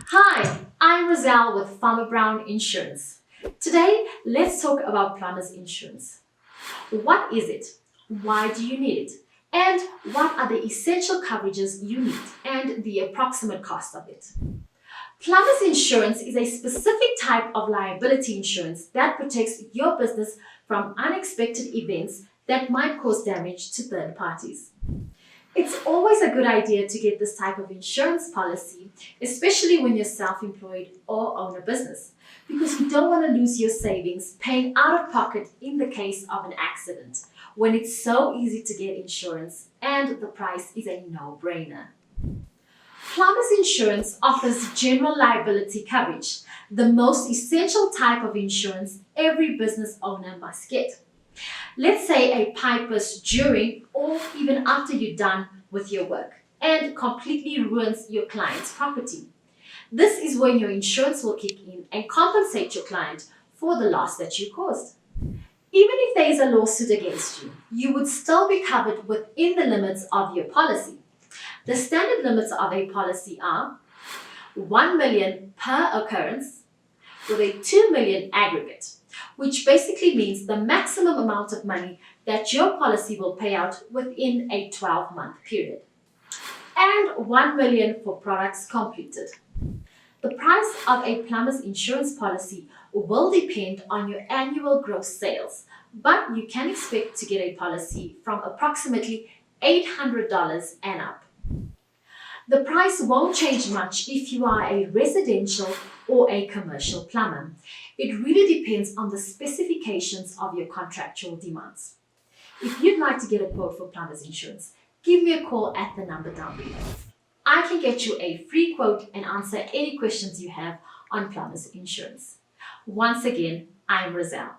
Hi, I'm Razelle with Plumber Insurance. Today, let's talk about Plumbers Insurance. What is it? Why do you need it? And what are the essential coverages you need and the approximate cost of it? Plumbers Insurance is a specific type of liability insurance that protects your business from unexpected events that might cause damage to third parties. It's always a good idea to get this type of insurance policy, especially when you're self-employed or own a business, because you don't want to lose your savings paying out of pocket in the case of an accident, when it's so easy to get insurance and the price is a no-brainer. Plumbers Insurance offers general liability coverage, the most essential type of insurance every business owner must get. Let's say a pipe bursts during or even after you're done with your work and completely ruins your client's property. This is when your insurance will kick in and compensate your client for the loss that you caused. Even if there is a lawsuit against you, you would still be covered within the limits of your policy. The standard limits of a policy are 1 million per occurrence with a 2 million aggregate, which basically means the maximum amount of money that your policy will pay out within a 12-month period, and 1 million for products completed. The price of a plumber's insurance policy will depend on your annual gross sales, but you can expect to get a policy from approximately $800 and up. The price won't change much if you are a residential or a commercial plumber. It really depends on the specifications of your contractual demands. If you'd like to get a quote for Plumbers Insurance, give me a call at the number down below. I can get you a free quote and answer any questions you have on Plumbers Insurance. Once again, I'm Razelle.